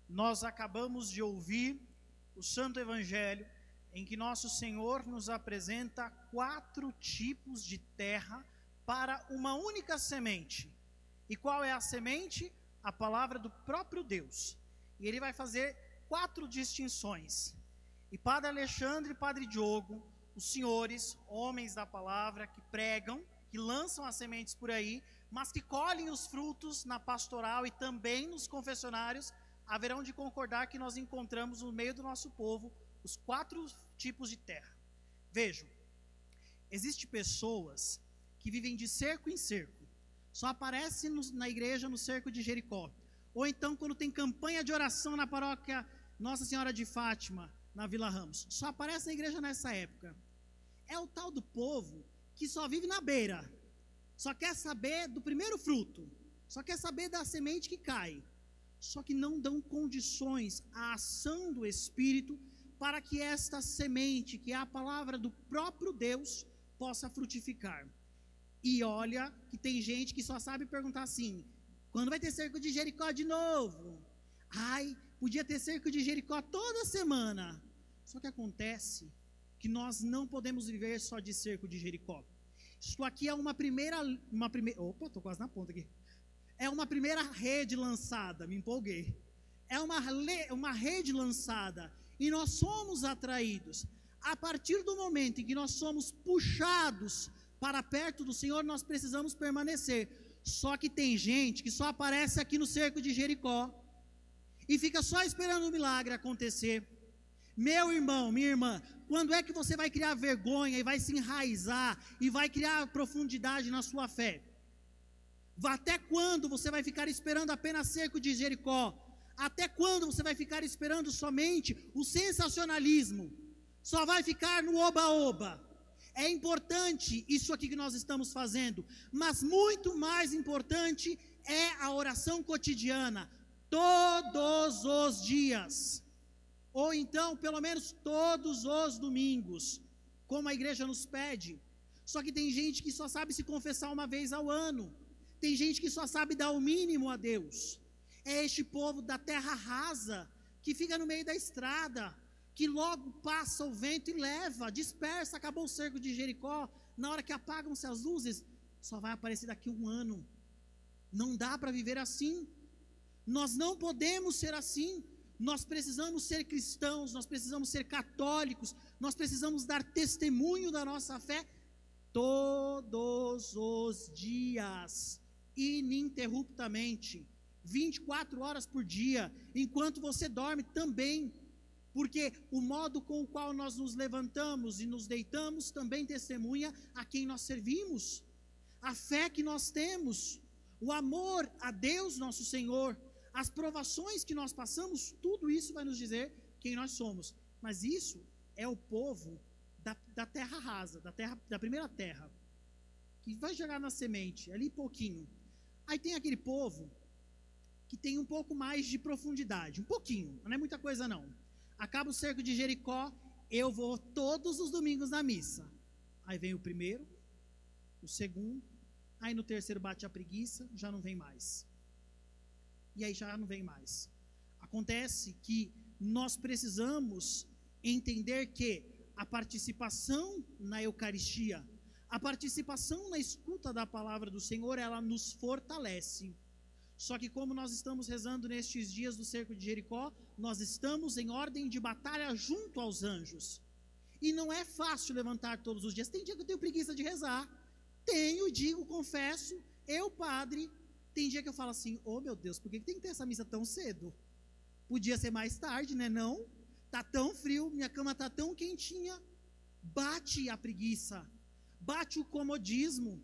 Nós acabamos de ouvir o Santo Evangelho, em que nosso Senhor nos apresenta 4 tipos de terra para uma única semente. E qual é a semente? A palavra do próprio Deus. E ele vai fazer 4 distinções. E Padre Alexandre e Padre Diogo, os senhores, homens da palavra, que pregam, que lançam as sementes por aí, mas que colhem os frutos na pastoral e também nos confessionários, haverão de concordar que nós encontramos no meio do nosso povo os 4 tipos de terra. Vejam, existem pessoas que vivem de cerco em cerco, só aparecem na igreja no cerco de Jericó, ou então quando tem campanha de oração na paróquia Nossa Senhora de Fátima, na Vila Ramos, só aparece na igreja nessa época. É o tal do povo que só vive na beira, só quer saber do primeiro fruto, só quer saber da semente que cai, só que não dão condições à ação do Espírito para que esta semente, que é a palavra do próprio Deus, possa frutificar. E olha que tem gente que só sabe perguntar assim: quando vai ter cerco de Jericó de novo? Ai, podia ter cerco de Jericó toda semana. Só que acontece que nós não podemos viver só de cerco de Jericó. Isso aqui é uma primeira opa, estou quase na ponta aqui. É uma primeira rede lançada, me empolguei. É uma rede lançada, e nós somos atraídos. A partir do momento em que nós somos puxados para perto do Senhor, nós precisamos permanecer. Só que tem gente que só aparece aqui no cerco de Jericó e fica só esperando o milagre acontecer. Meu irmão, minha irmã, quando é que você vai criar vergonha e vai se enraizar e vai criar profundidade na sua fé? Até quando você vai ficar esperando apenas cerco de Jericó? Até quando você vai ficar esperando somente o sensacionalismo? Só vai ficar no oba-oba. É importante isso aqui que nós estamos fazendo, mas muito mais importante é a oração cotidiana, todos os dias, ou então pelo menos todos os domingos, como a igreja nos pede. Só que tem gente que só sabe se confessar uma vez ao ano, tem gente que só sabe dar o mínimo a Deus. É este povo da terra rasa, que fica no meio da estrada, que logo passa o vento e leva, dispersa. Acabou o cerco de Jericó, na hora que apagam-se as luzes, só vai aparecer daqui a 1 ano. Não dá para viver assim. Nós não podemos ser assim. Nós precisamos ser cristãos, nós precisamos ser católicos, nós precisamos dar testemunho da nossa fé todos os dias, ininterruptamente, 24 horas por dia, enquanto você dorme também, porque o modo com o qual nós nos levantamos e nos deitamos também testemunha a quem nós servimos, a fé que nós temos, o amor a Deus nosso Senhor, as provações que nós passamos, tudo isso vai nos dizer quem nós somos. Mas isso é o povo da terra rasa, da primeira terra, que vai jogar na semente, ali pouquinho. Aí tem aquele povo que tem um pouco mais de profundidade, um pouquinho, não é muita coisa não. Acaba o cerco de Jericó, eu vou todos os domingos na missa. Aí vem o primeiro, o segundo, aí no terceiro bate a preguiça, já não vem mais. E aí já não vem mais. Acontece que nós precisamos entender que a participação na Eucaristia, a participação na escuta da palavra do Senhor, ela nos fortalece. Só que como nós estamos rezando nestes dias do cerco de Jericó, nós estamos em ordem de batalha junto aos anjos. E não é fácil levantar todos os dias. Tem dia que eu tenho preguiça de rezar. Tenho, digo, confesso, eu, padre, tem dia que eu falo assim: oh meu Deus, por que tem que ter essa missa tão cedo? Podia ser mais tarde, né? Não? Tá tão frio, minha cama tá tão quentinha. Bate a preguiça, bate o comodismo.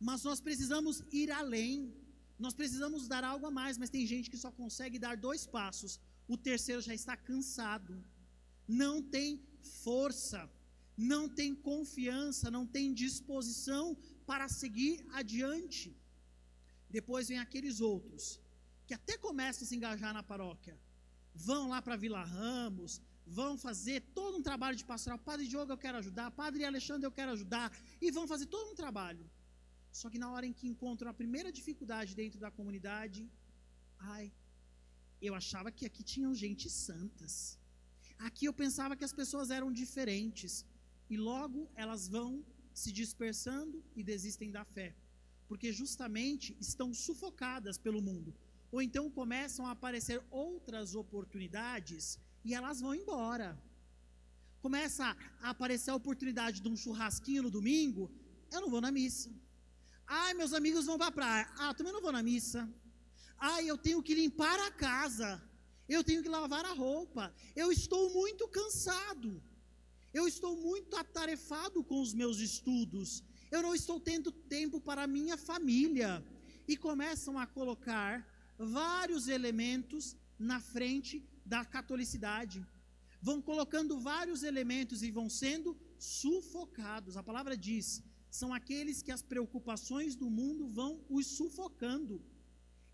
Mas nós precisamos ir além. Nós precisamos dar algo a mais, mas tem gente que só consegue dar 2 passos. O terceiro já está cansado. Não tem força, não tem confiança, não tem disposição para seguir adiante. Depois vem aqueles outros que até começam a se engajar na paróquia, vão lá para Vila Ramos, vão fazer todo um trabalho de pastoral. Padre Diogo eu quero ajudar, Padre Alexandre eu quero ajudar, e vão fazer todo um trabalho. Só que na hora em que encontram a primeira dificuldade dentro da comunidade, eu achava que aqui tinham gente santas. Aqui eu pensava que as pessoas eram diferentes. E logo elas vão se dispersando e desistem da fé. Porque justamente estão sufocadas pelo mundo. Ou então começam a aparecer outras oportunidades e elas vão embora. Começa a aparecer a oportunidade de um churrasquinho no domingo, eu não vou na missa. Meus amigos vão para a praia, também não vou na missa. Eu tenho que limpar a casa, eu tenho que lavar a roupa, eu estou muito cansado, eu estou muito atarefado com os meus estudos, eu não estou tendo tempo para a minha família. E começam a colocar vários elementos na frente da catolicidade. Vão colocando vários elementos e vão sendo sufocados. A palavra diz, são aqueles que as preocupações do mundo vão os sufocando.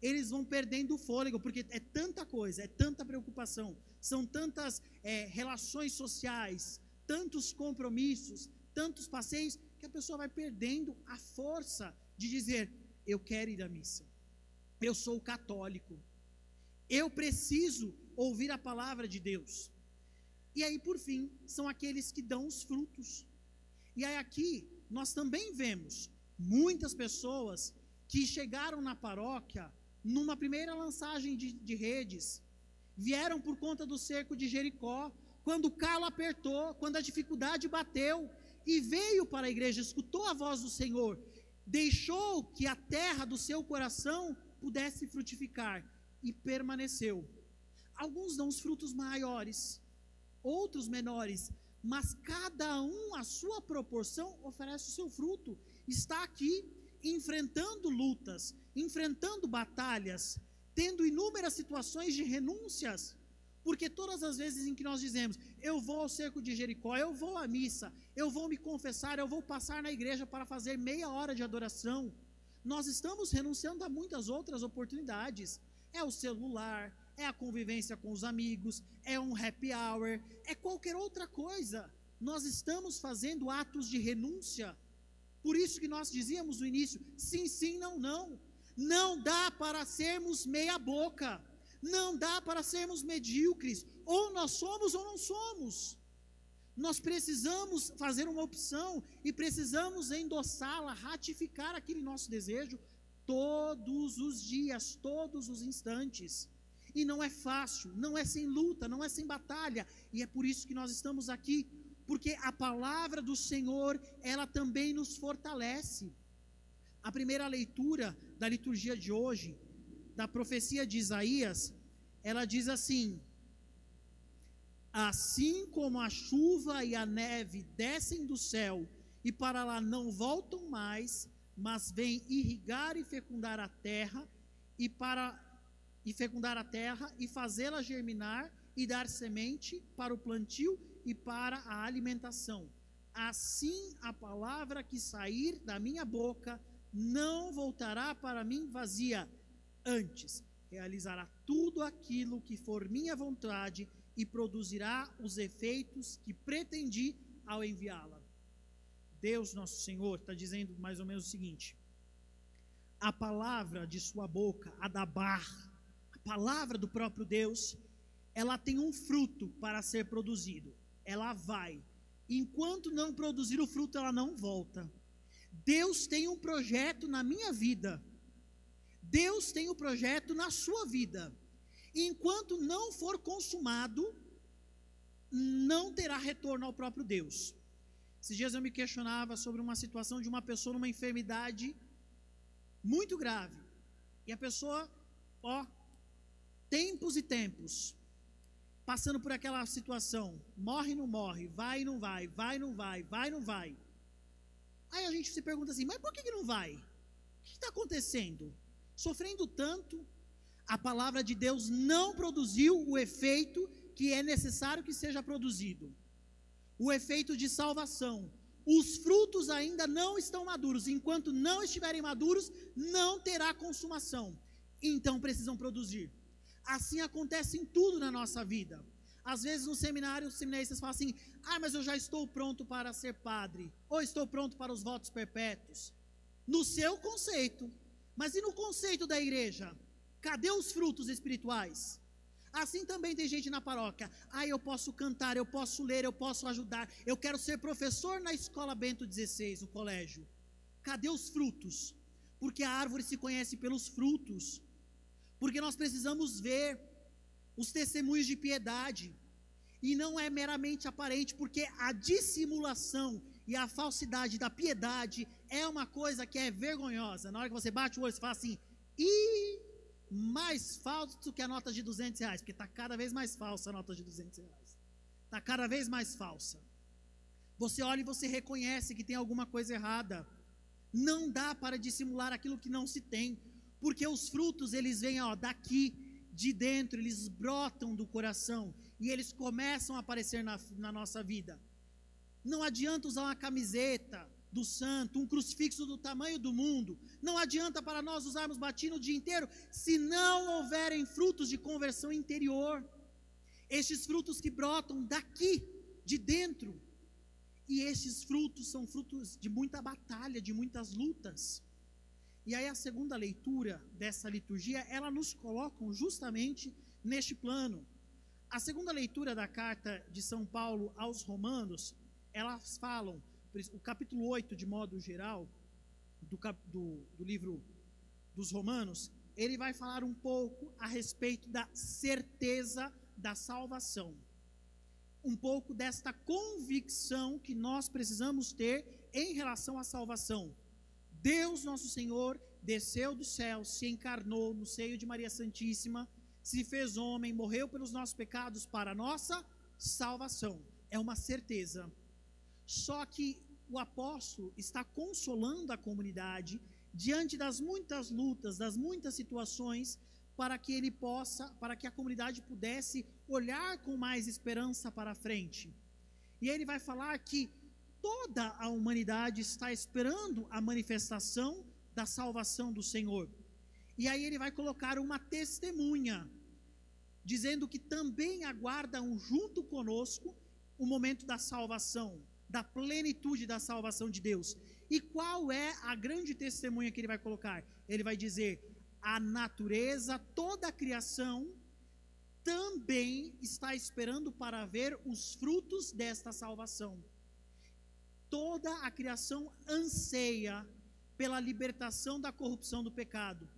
Eles vão perdendo o fôlego, porque é tanta coisa, é tanta preocupação, são tantas relações sociais, tantos compromissos, tantos passeios, que a pessoa vai perdendo a força de dizer, eu quero ir à missa, eu sou católico, eu preciso ouvir a palavra de Deus. E aí, por fim, são aqueles que dão os frutos. E aí aqui, nós também vemos muitas pessoas que chegaram na paróquia numa primeira lançagem de redes, vieram por conta do cerco de Jericó, quando o calo apertou, quando a dificuldade bateu, e veio para a igreja, escutou a voz do Senhor, deixou que a terra do seu coração pudesse frutificar, e permaneceu. Alguns dão os frutos maiores, outros menores, mas cada um a sua proporção oferece o seu fruto. Está aqui enfrentando lutas, enfrentando batalhas, tendo inúmeras situações de renúncias, porque todas as vezes em que nós dizemos, eu vou ao cerco de Jericó, eu vou à missa, eu vou me confessar, eu vou passar na igreja para fazer meia hora de adoração, nós estamos renunciando a muitas outras oportunidades. É o celular, é a convivência com os amigos, é um happy hour, é qualquer outra coisa. Nós estamos fazendo atos de renúncia. Por isso que nós dizíamos no início, sim, sim, não, não. Não dá para sermos meia boca, não dá para sermos medíocres, ou nós somos ou não somos. Nós precisamos fazer uma opção e precisamos endossá-la, ratificar aquele nosso desejo todos os dias, todos os instantes. E não é fácil, não é sem luta, não é sem batalha, e é por isso que nós estamos aqui, porque a palavra do Senhor, ela também nos fortalece. A primeira leitura da liturgia de hoje, da profecia de Isaías, ela diz assim: assim como a chuva e a neve descem do céu e para lá não voltam mais, mas vêm irrigar e fecundar a terra e fazê-la germinar e dar semente para o plantio e para a alimentação. Assim a palavra que sair da minha boca não voltará para mim vazia, antes realizará tudo aquilo que for minha vontade e produzirá os efeitos que pretendi ao enviá-la. Deus nosso Senhor está dizendo mais ou menos o seguinte: a palavra de sua boca, Adabar, a palavra do próprio Deus, ela tem um fruto para ser produzido, ela vai, enquanto não produzir o fruto ela não volta. Deus tem um projeto na minha vida, Deus tem um projeto na sua vida, enquanto não for consumado, não terá retorno ao próprio Deus. Esses dias eu me questionava sobre uma situação de uma pessoa numa enfermidade muito grave, e a pessoa, tempos e tempos, passando por aquela situação, morre e não morre, vai e não vai, vai e não vai, vai e não vai. Aí a gente se pergunta assim, mas por que não vai? O que está acontecendo? Sofrendo tanto, a palavra de Deus não produziu o efeito que é necessário que seja produzido. O efeito de salvação. Os frutos ainda não estão maduros. Enquanto não estiverem maduros, não terá consumação. Então precisam produzir. Assim acontece em tudo na nossa vida. Às vezes no seminário, os seminaristas falam assim: mas eu já estou pronto para ser padre, ou estou pronto para os votos perpétuos. No seu conceito, mas e no conceito da igreja? Cadê os frutos espirituais? Assim também tem gente na paróquia: eu posso cantar, eu posso ler, eu posso ajudar, eu quero ser professor na escola Bento XVI, no colégio. Cadê os frutos? Porque a árvore se conhece pelos frutos, porque nós precisamos ver os testemunhos de piedade, e não é meramente aparente, porque a dissimulação e a falsidade da piedade é uma coisa que é vergonhosa. Na hora que você bate o olho, você fala assim: mais falso que a nota de R$200, porque está cada vez mais falsa a nota de R$200, está cada vez mais falsa. Você olha e você reconhece que tem alguma coisa errada. Não dá para dissimular aquilo que não se tem, porque os frutos, eles vêm daqui, de dentro, eles brotam do coração, e eles começam a aparecer na nossa vida. Não adianta usar uma camiseta do santo, um crucifixo do tamanho do mundo, não adianta para nós usarmos batina o dia inteiro, se não houverem frutos de conversão interior, estes frutos que brotam daqui, de dentro. E estes frutos são frutos de muita batalha, de muitas lutas. E aí a segunda leitura dessa liturgia, ela nos coloca justamente neste plano. A segunda leitura da carta de São Paulo aos Romanos, elas falam, o capítulo 8, de modo geral, do livro dos Romanos, ele vai falar um pouco a respeito da certeza da salvação. Um pouco desta convicção que nós precisamos ter em relação à salvação. Deus nosso Senhor desceu do céu, se encarnou no seio de Maria Santíssima, se fez homem, morreu pelos nossos pecados para a nossa salvação. É uma certeza. Só que o apóstolo está consolando a comunidade diante das muitas lutas, das muitas situações, para que a comunidade pudesse olhar com mais esperança para frente. E ele vai falar que toda a humanidade está esperando a manifestação da salvação do Senhor. E aí ele vai colocar uma testemunha, dizendo que também aguardam junto conosco o momento da salvação, da plenitude da salvação de Deus. E qual é a grande testemunha que ele vai colocar? Ele vai dizer: a natureza, toda a criação também está esperando para ver os frutos desta salvação. Toda a criação anseia pela libertação da corrupção do pecado.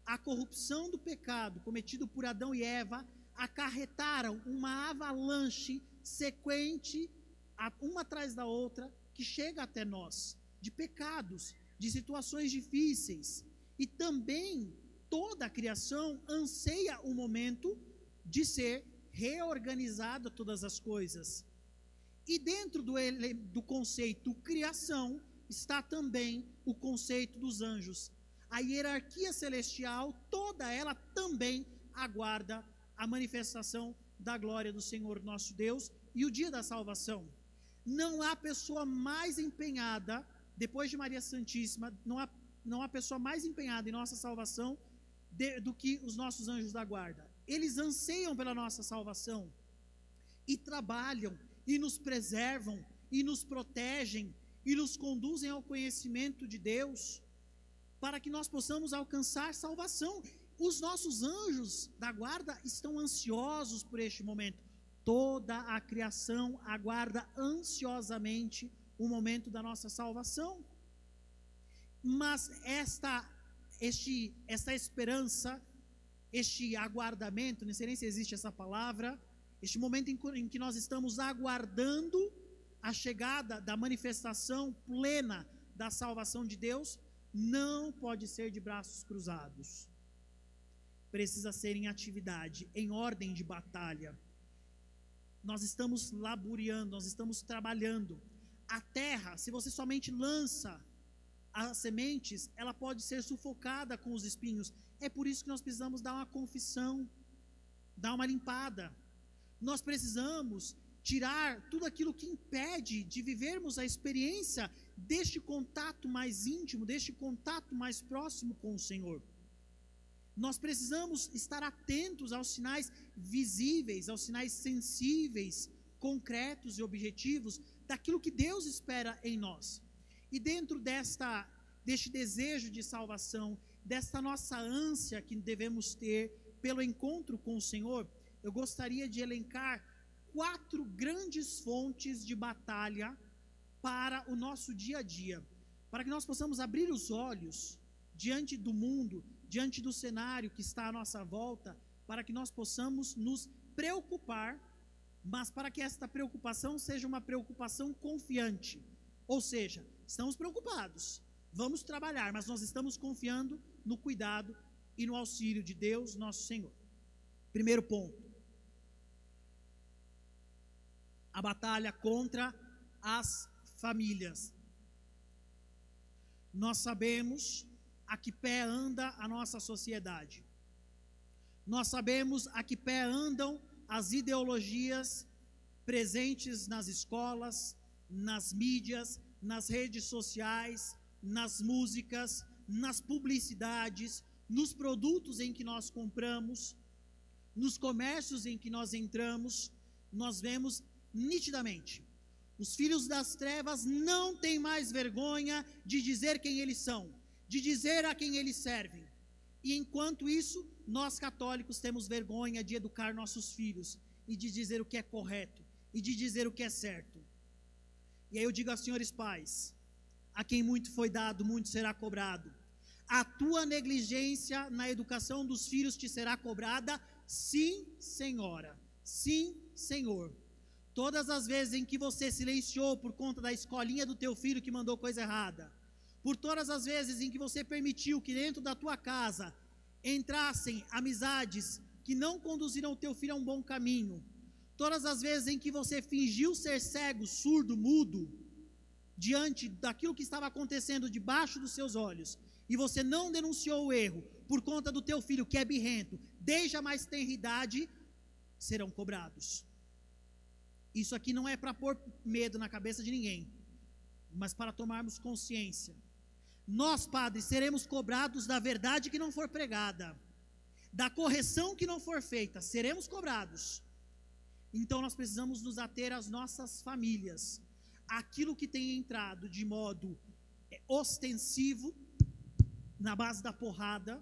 A corrupção do pecado cometido por Adão e Eva acarretaram uma avalanche sequente, uma atrás da outra, que chega até nós, de pecados, de situações difíceis. E também toda a criação anseia o momento de ser reorganizada todas as coisas. E dentro do conceito criação está também o conceito dos anjos. A hierarquia celestial, toda ela também aguarda a manifestação da glória do Senhor nosso Deus e o dia da salvação. Não há pessoa mais empenhada, depois de Maria Santíssima, não há pessoa mais empenhada em nossa salvação do que os nossos anjos da guarda. Eles anseiam pela nossa salvação e trabalham e nos preservam e nos protegem e nos conduzem ao conhecimento de Deus, para que nós possamos alcançar salvação. Os nossos anjos da guarda estão ansiosos por este momento. Toda a criação aguarda ansiosamente o momento da nossa salvação. Mas esta esperança, este aguardamento, não sei nem se existe essa palavra, este momento em que nós estamos aguardando a chegada da manifestação plena da salvação de Deus, não pode ser de braços cruzados. Precisa ser em atividade, em ordem de batalha. Nós estamos laboreando, nós estamos trabalhando. A terra, se você somente lança as sementes, ela pode ser sufocada com os espinhos. É por isso que nós precisamos dar uma confissão, dar uma limpada. Nós precisamos tirar tudo aquilo que impede de vivermos a experiência deste contato mais íntimo, deste contato mais próximo com o Senhor. Nós precisamos estar atentos aos sinais visíveis, aos sinais sensíveis, concretos e objetivos daquilo que Deus espera em nós. E dentro deste desejo de salvação, desta nossa ânsia que devemos ter pelo encontro com o Senhor, eu gostaria de elencar 4 grandes fontes de batalha para o nosso dia a dia, para que nós possamos abrir os olhos diante do mundo, diante do cenário que está à nossa volta, para que nós possamos nos preocupar, mas para que esta preocupação seja uma preocupação confiante. Ou seja, estamos preocupados, vamos trabalhar, mas nós estamos confiando no cuidado e no auxílio de Deus, nosso Senhor. Primeiro ponto: a batalha contra as famílias. Nós sabemos a que pé anda a nossa sociedade. Nós sabemos a que pé andam as ideologias presentes nas escolas, nas mídias, nas redes sociais, nas músicas, nas publicidades, nos produtos em que nós compramos, nos comércios em que nós entramos. Nós vemos nitidamente: os filhos das trevas não têm mais vergonha de dizer quem eles são, de dizer a quem eles servem. E enquanto isso, nós católicos temos vergonha de educar nossos filhos e de dizer o que é correto e de dizer o que é certo. E aí eu digo aos senhores pais: a quem muito foi dado, muito será cobrado. A tua negligência na educação dos filhos te será cobrada, sim, senhora, sim, senhor. Todas as vezes em que você silenciou por conta da escolinha do teu filho que mandou coisa errada, por todas as vezes em que você permitiu que dentro da tua casa entrassem amizades que não conduziram o teu filho a um bom caminho, todas as vezes em que você fingiu ser cego, surdo, mudo, diante daquilo que estava acontecendo debaixo dos seus olhos, e você não denunciou o erro por conta do teu filho que é birrento, desde a mais tenra idade, serão cobrados. Isso aqui não é para pôr medo na cabeça de ninguém, mas para tomarmos consciência. Nós, padres, seremos cobrados da verdade que não for pregada, da correção que não for feita, seremos cobrados. Então nós precisamos nos ater às nossas famílias, aquilo que tem entrado de modo ostensivo, na base da porrada,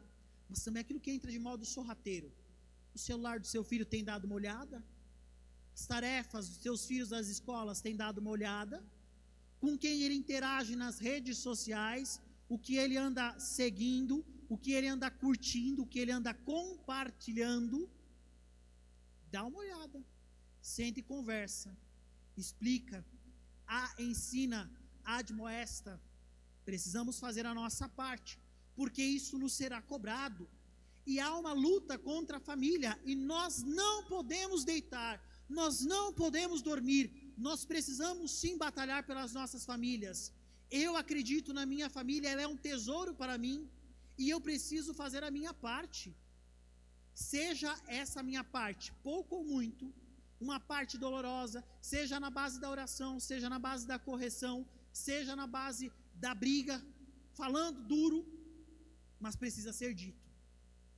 mas também aquilo que entra de modo sorrateiro. O celular do seu filho tem dado uma olhada? As tarefas dos seus filhos das escolas têm dado uma olhada? Com quem ele interage nas redes sociais, o que ele anda seguindo, o que ele anda curtindo, o que ele anda compartilhando? Dá uma olhada, senta e conversa, explica, ensina, admoesta. Precisamos fazer a nossa parte, porque isso nos será cobrado. E há uma luta contra a família, e nós não podemos deitar, nós não podemos dormir, nós precisamos sim batalhar pelas nossas famílias. Eu acredito na minha família, ela é um tesouro para mim, e eu preciso fazer a minha parte. Seja essa minha parte, pouco ou muito, uma parte dolorosa, seja na base da oração, seja na base da correção, seja na base da briga, falando duro, mas precisa ser dito.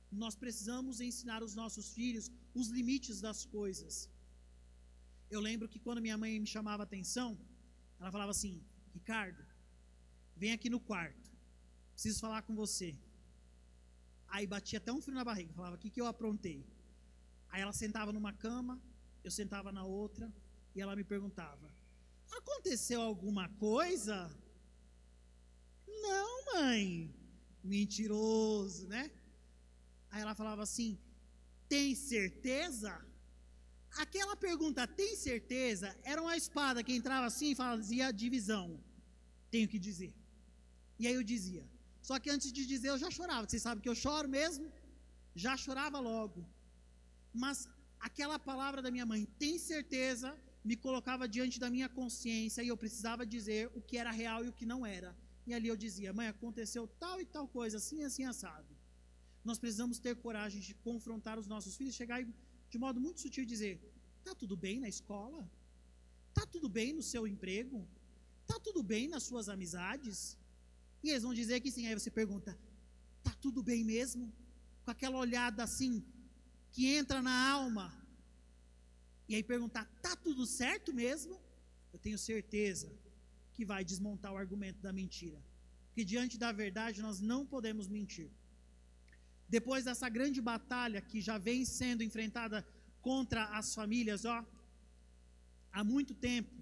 Nós precisamos ensinar os nossos filhos os limites das coisas. Eu lembro que quando minha mãe me chamava a atenção, ela falava assim: Ricardo, vem aqui no quarto, preciso falar com você. Aí batia até um frio na barriga, falava: o que eu aprontei? Aí ela sentava numa cama, eu sentava na outra, e ela me perguntava: aconteceu alguma coisa? Não, mãe. Mentiroso, né? Aí ela falava assim: tem certeza? Aquela pergunta, tem certeza, era uma espada que entrava assim e fazia divisão. Tenho que dizer. E aí eu dizia. Só que antes de dizer eu já chorava. Vocês sabem que eu choro mesmo? Já chorava logo. Mas aquela palavra da minha mãe, tem certeza, me colocava diante da minha consciência, e eu precisava dizer o que era real e o que não era. E ali eu dizia: mãe, aconteceu tal e tal coisa, assim, assim, assado. Nós precisamos ter coragem de confrontar os nossos filhos, chegar e, de modo muito sutil, dizer: está tudo bem na escola? Está tudo bem no seu emprego? Está tudo bem nas suas amizades? E eles vão dizer que sim. Aí você pergunta: está tudo bem mesmo? com aquela olhada assim, que entra na alma, e aí perguntar, tá tudo certo mesmo? Eu tenho certeza que vai desmontar o argumento da mentira. Porque diante da verdade nós não podemos mentir. Depois dessa grande batalha que já vem sendo enfrentada contra as famílias, há muito tempo,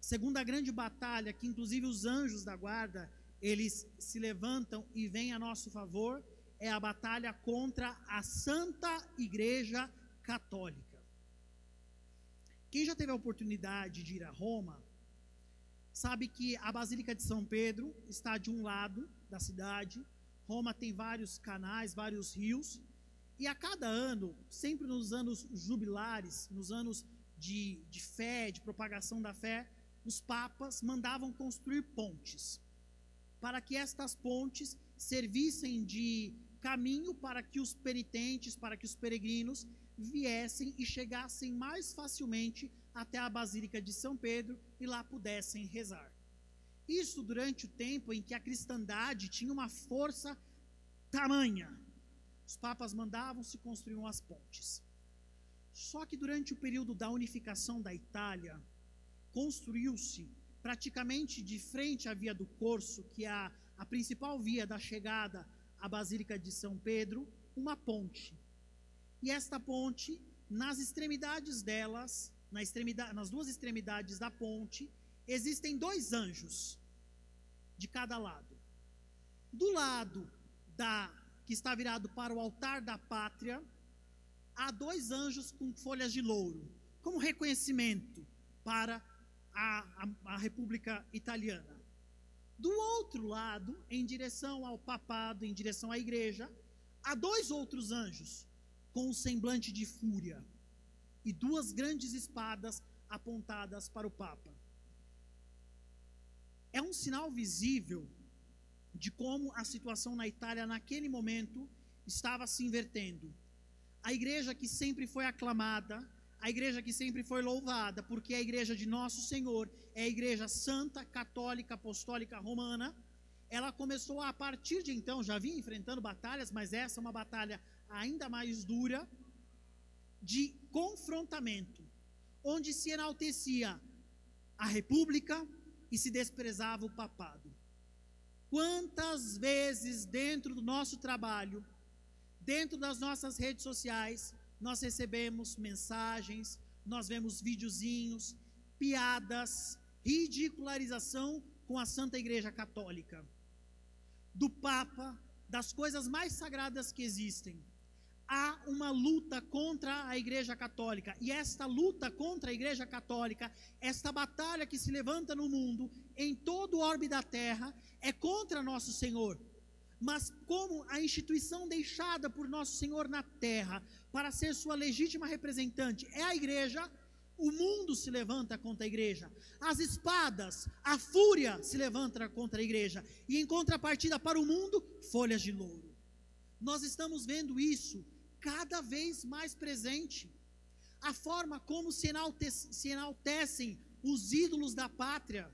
segunda grande batalha, que inclusive os anjos da guarda, eles se levantam e vêm a nosso favor, é a batalha contra a Santa Igreja Católica. Quem já teve a oportunidade de ir a Roma, sabe que a Basílica de São Pedro está de um lado da cidade. Roma tem vários canais, vários rios, e a cada ano, sempre nos anos jubilares, nos anos de fé, de propagação da fé, os papas mandavam construir pontes, para que estas pontes servissem de caminho para que os penitentes, para que os peregrinos viessem e chegassem mais facilmente até a Basílica de São Pedro e lá pudessem rezar. Isso durante o tempo em que a cristandade tinha uma força tamanha. Os papas mandavam, se construíam as pontes. Só que durante o período da unificação da Itália, construiu-se praticamente de frente à Via do Corso, que é a principal via da chegada à Basílica de São Pedro, uma ponte. E esta ponte, nas extremidades delas, nas duas extremidades da ponte, existem dois anjos de cada lado. Do lado que está virado para o altar da pátria, há dois anjos com folhas de louro, como reconhecimento para a República Italiana. Do outro lado, em direção ao papado, em direção à igreja, há dois outros anjos, com um semblante de fúria, e duas grandes espadas apontadas para o Papa. É um sinal visível de como a situação na Itália, naquele momento, estava se invertendo. A igreja que sempre foi aclamada, a igreja que sempre foi louvada, porque a igreja de Nosso Senhor é a igreja santa, católica, apostólica, romana, ela começou a partir de então, já vinha enfrentando batalhas, mas essa é uma batalha ainda mais dura, de confrontamento, onde se enaltecia a república e se desprezava o papado. Quantas vezes dentro do nosso trabalho, dentro das nossas redes sociais, nós recebemos mensagens, nós vemos videozinhos, piadas, ridicularização com a Santa Igreja Católica, do Papa, das coisas mais sagradas que existem. Há uma luta contra a Igreja Católica, e esta luta contra a Igreja Católica, esta batalha que se levanta no mundo, em todo o orbe da terra, é contra Nosso Senhor. Mas como a instituição deixada por Nosso Senhor na terra, para ser sua legítima representante, é a igreja, o mundo se levanta contra a igreja. As espadas, a fúria se levanta contra a igreja. E em contrapartida para o mundo, folhas de louro. Nós estamos vendo isso cada vez mais presente. A forma como se enaltecem os ídolos da pátria.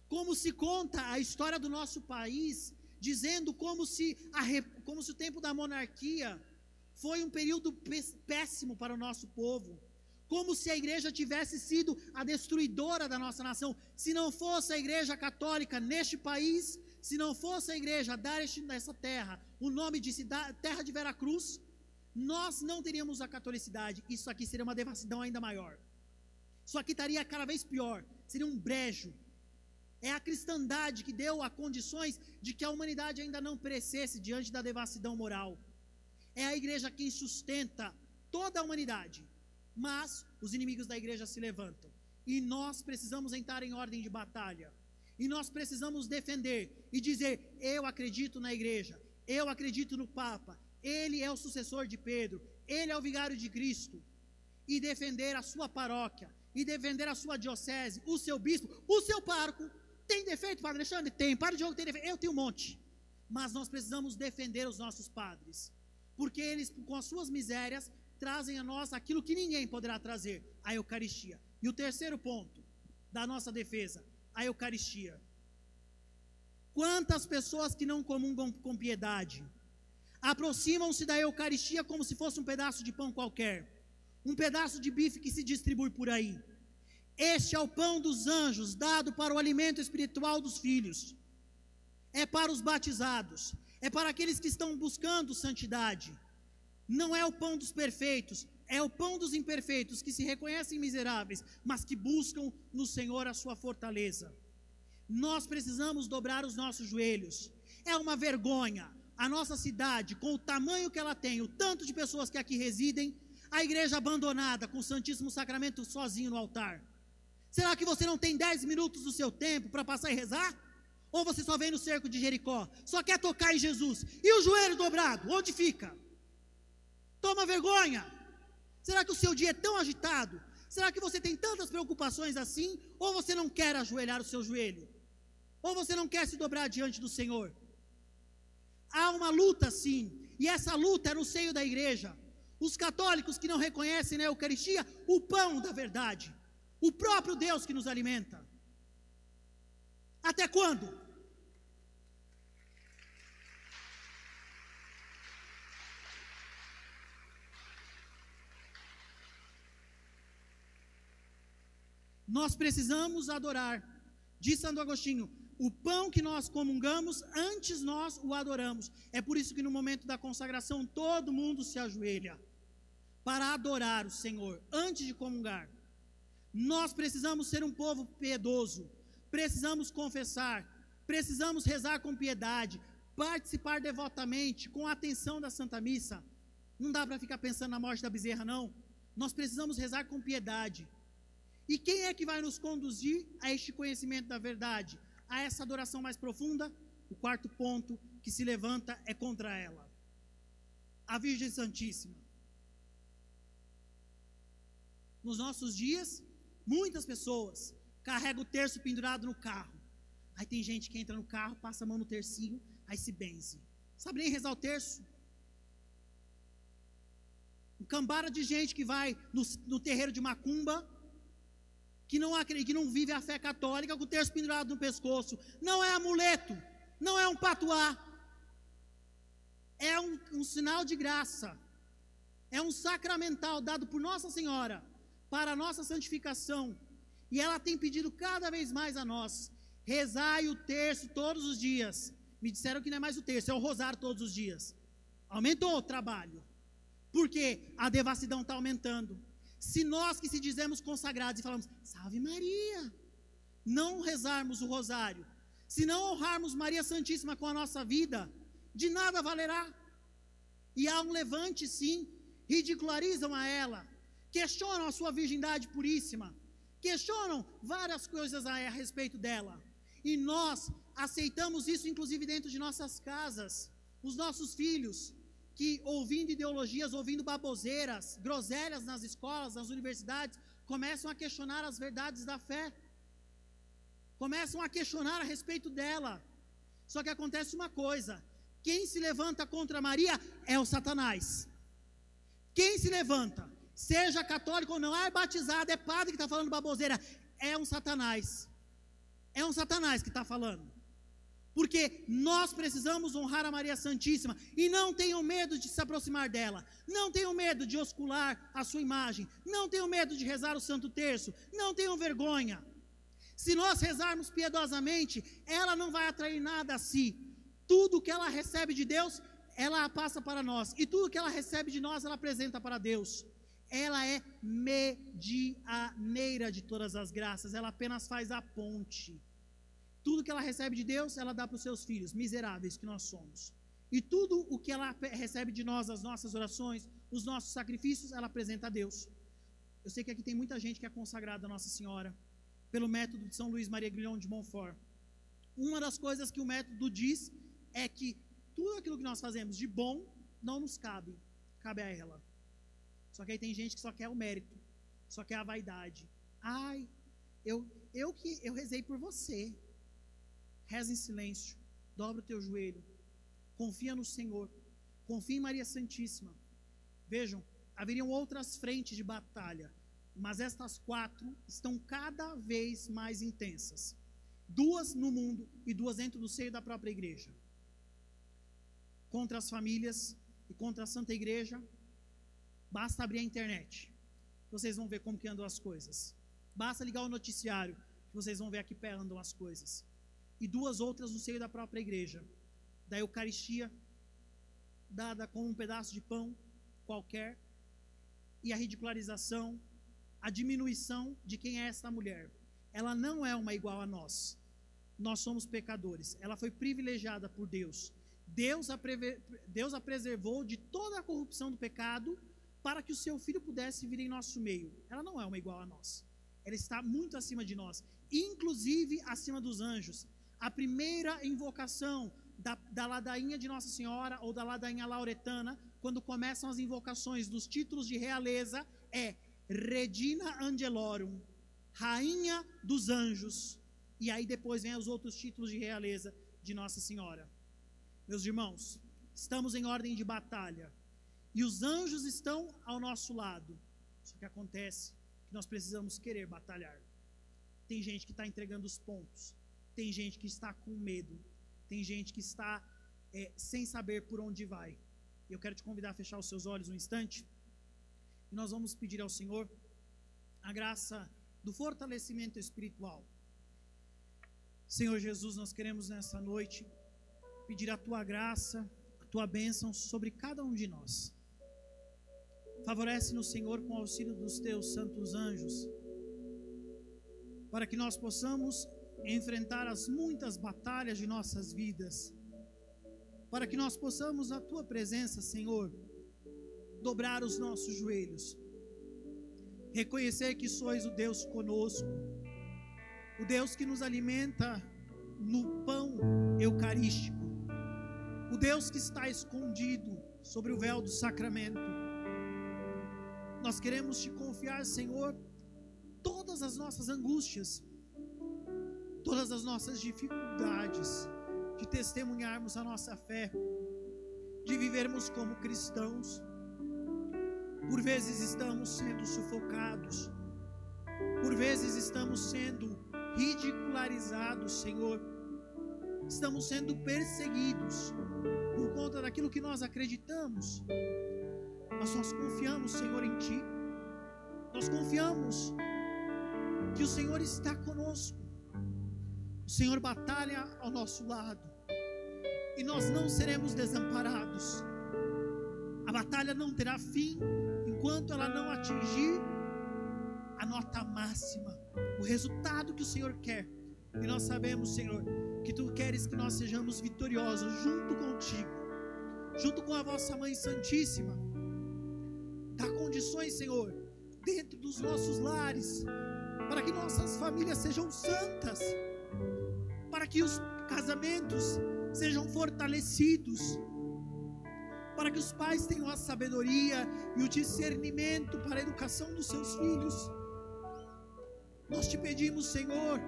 Como se conta a história do nosso país, dizendo como se o tempo da monarquia foi um período péssimo para o nosso povo, como se a igreja tivesse sido a destruidora da nossa nação. Se não fosse a igreja católica neste país, se não fosse a igreja dar essa terra o nome de terra de Veracruz, nós não teríamos a catolicidade. Isso aqui seria uma devassidão ainda maior. Isso aqui estaria cada vez pior, seria um brejo. É a cristandade que deu a condições de que a humanidade ainda não perecesse diante da devassidão moral. É a igreja quem sustenta toda a humanidade. Mas os inimigos da igreja se levantam. E nós precisamos entrar em ordem de batalha. E nós precisamos defender e dizer: eu acredito na igreja, eu acredito no Papa, ele é o sucessor de Pedro, ele é o vigário de Cristo. E defender a sua paróquia, e defender a sua diocese, o seu bispo, o seu pároco. Tem defeito, Padre Alexandre? Tem. Padre Diogo tem defeito? Eu tenho um monte. Mas nós precisamos defender os nossos padres, porque eles, com as suas misérias, trazem a nós aquilo que ninguém poderá trazer: a Eucaristia. E o terceiro ponto da nossa defesa, a Eucaristia. Quantas pessoas que não comungam com piedade, aproximam-se da Eucaristia como se fosse um pedaço de pão qualquer, um pedaço de bife que se distribui por aí. Este é o pão dos anjos, dado para o alimento espiritual dos filhos. É para os batizados, é para aqueles que estão buscando santidade. Não é o pão dos perfeitos, é o pão dos imperfeitos, que se reconhecem miseráveis, mas que buscam no Senhor a sua fortaleza. Nós precisamos dobrar os nossos joelhos. É uma vergonha a nossa cidade, com o tamanho que ela tem, o tanto de pessoas que aqui residem, a igreja abandonada, com o Santíssimo Sacramento sozinho no altar. Será que você não tem 10 minutos do seu tempo para passar e rezar? Ou você só vem no cerco de Jericó, só quer tocar em Jesus? E o joelho dobrado, onde fica? Toma vergonha! Será que o seu dia é tão agitado? Será que você tem tantas preocupações assim? Ou você não quer ajoelhar o seu joelho? Ou você não quer se dobrar diante do Senhor? Há uma luta sim, e essa luta é no seio da igreja. Os católicos que não reconhecem na Eucaristia o pão da verdade, o próprio Deus que nos alimenta. Até quando? Nós precisamos adorar. Diz Santo Agostinho, o pão que nós comungamos, antes nós o adoramos. É por isso que no momento da consagração todo mundo se ajoelha para adorar o Senhor, antes de comungar. Nós precisamos ser um povo piedoso, precisamos confessar, precisamos rezar com piedade, participar devotamente, com a atenção da Santa Missa. Não dá para ficar pensando na morte da bezerra, não. Nós precisamos rezar com piedade. E quem é que vai nos conduzir a este conhecimento da verdade, a essa adoração mais profunda? O quarto ponto que se levanta é contra ela, a Virgem Santíssima. Nos nossos dias, muitas pessoas carregam o terço pendurado no carro. Aí tem gente que entra no carro, passa a mão no tercinho, aí se benze. Sabe nem rezar o terço? Um cambara de gente que vai no terreiro de macumba, que não acredita, que não vive a fé católica, com o terço pendurado no pescoço. Não é amuleto, não é um patuá, é um sinal de graça, é um sacramental dado por Nossa Senhora para a nossa santificação, e ela tem pedido cada vez mais a nós: rezai o terço todos os dias. Me disseram que não é mais o terço, é o rosário todos os dias. Aumentou o trabalho, porque a devassidão está aumentando. Se nós que se dizemos consagrados e falamos, salve Maria, não rezarmos o rosário, se não honrarmos Maria Santíssima com a nossa vida, de nada valerá. E há um levante sim, ridicularizam a ela, questionam a sua virgindade puríssima, questionam várias coisas a respeito dela, e nós aceitamos isso inclusive dentro de nossas casas. Os nossos filhos, que ouvindo ideologias, ouvindo baboseiras, groselhas nas escolas, nas universidades, começam a questionar as verdades da fé, começam a questionar a respeito dela. Só que acontece uma coisa: quem se levanta contra Maria é o Satanás. Quem se levanta, seja católico ou não, é batizado, é padre que está falando baboseira, é um Satanás. É um Satanás que está falando. Porque nós precisamos honrar a Maria Santíssima, e não tenham medo de se aproximar dela, não tenham medo de oscular a sua imagem, não tenham medo de rezar o Santo Terço, não tenham vergonha. Se nós rezarmos piedosamente, ela não vai atrair nada a si. Tudo que ela recebe de Deus, ela passa para nós, e tudo que ela recebe de nós, ela apresenta para Deus. Ela é medianeira de todas as graças, ela apenas faz a ponte. Tudo que ela recebe de Deus, ela dá para os seus filhos, miseráveis que nós somos. E tudo o que ela recebe de nós, as nossas orações, os nossos sacrifícios, ela apresenta a Deus. Eu sei que aqui tem muita gente que é consagrada a Nossa Senhora, pelo método de São Luís Maria Guilhom de Montfort. Uma das coisas que o método diz é que tudo aquilo que nós fazemos de bom, não nos cabe, cabe a ela. Só que aí tem gente que só quer o mérito, só quer a vaidade. Ai, eu rezei por você. Reza em silêncio, dobra o teu joelho, confia no Senhor, confia em Maria Santíssima. Vejam, haveriam outras frentes de batalha, mas estas 4 estão cada vez mais intensas. 2 no mundo e 2 dentro do seio da própria igreja. contra as famílias e contra a Santa Igreja, basta abrir a internet, vocês vão ver como que andam as coisas. Basta ligar o noticiário, vocês vão ver a que pé andam as coisas. E duas outras no seio da própria igreja, da Eucaristia, dada como um pedaço de pão qualquer, e a ridicularização, a diminuição de quem é esta mulher. Ela não é uma igual a nós. Nós somos pecadores. Ela foi privilegiada por Deus. Deus a preservou de toda a corrupção do pecado para que o seu filho pudesse vir em nosso meio. Ela não é uma igual a nós. Ela está muito acima de nós, inclusive acima dos anjos. A primeira invocação da ladainha de Nossa Senhora ou da ladainha lauretana, quando começam as invocações dos títulos de realeza, é Regina Angelorum, Rainha dos Anjos. E aí depois vem os outros títulos de realeza de Nossa Senhora. Meus irmãos, estamos em ordem de batalha. E os anjos estão ao nosso lado. Só que acontece que nós precisamos querer batalhar. Tem gente que está entregando os pontos. Tem gente que está com medo. Tem gente que está sem saber por onde vai. Eu quero te convidar a fechar os seus olhos um instante. E nós vamos pedir ao Senhor a graça do fortalecimento espiritual. Senhor Jesus, nós queremos nessa noite pedir a Tua graça, a Tua bênção sobre cada um de nós. Favorece-nos, Senhor, com o auxílio dos Teus santos anjos, para que nós possamos enfrentar as muitas batalhas de nossas vidas, para que nós possamos, na Tua presença, Senhor, dobrar os nossos joelhos, reconhecer que sois o Deus conosco, o Deus que nos alimenta no pão eucarístico, o Deus que está escondido sobre o véu do sacramento. Nós queremos te confiar, Senhor, todas as nossas angústias, todas as nossas dificuldades, de testemunharmos a nossa fé, de vivermos como cristãos. Por vezes estamos sendo sufocados, por vezes estamos sendo ridicularizados, Senhor, estamos sendo perseguidos por conta daquilo que nós acreditamos, mas nós confiamos, Senhor, em Ti. Nós confiamos que o Senhor está conosco, o Senhor batalha ao nosso lado e nós não seremos desamparados. A batalha não terá fim enquanto ela não atingir a nota máxima, o resultado que o Senhor quer. E nós sabemos, Senhor, que Tu queres que nós sejamos vitoriosos junto contigo, junto com a vossa Mãe Santíssima. Dá condições, Senhor, dentro dos nossos lares, para que nossas famílias sejam santas, para que os casamentos sejam fortalecidos, para que os pais tenham a sabedoria e o discernimento para a educação dos seus filhos. Nós te pedimos, Senhor,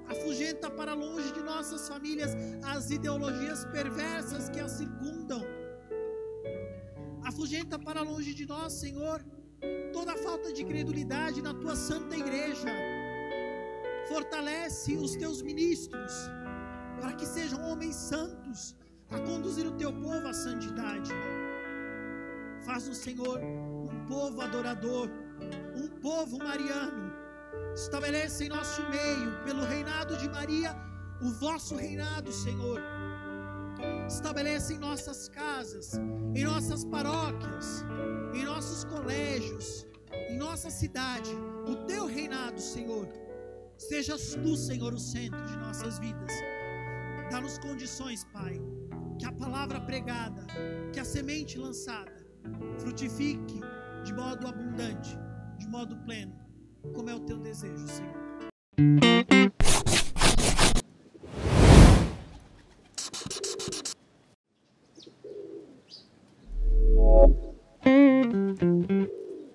afugenta para longe de nossas famílias as ideologias perversas que as circundam. Afugenta para longe de nós, Senhor, toda a falta de credulidade na Tua Santa Igreja. Fortalece os Teus ministros, para que sejam homens santos, a conduzir o Teu povo à santidade. Faz-nos, Senhor, um povo adorador, um povo mariano. Estabelece em nosso meio, pelo reinado de Maria, o vosso reinado, Senhor. Estabelece em nossas casas, em nossas paróquias, em nossos colégios, em nossa cidade, o Teu reinado, Senhor. Sejas Tu, Senhor, o centro de nossas vidas. Dá-nos condições, Pai, que a palavra pregada, que a semente lançada frutifique de modo abundante, de modo pleno, como é o Teu desejo, Senhor.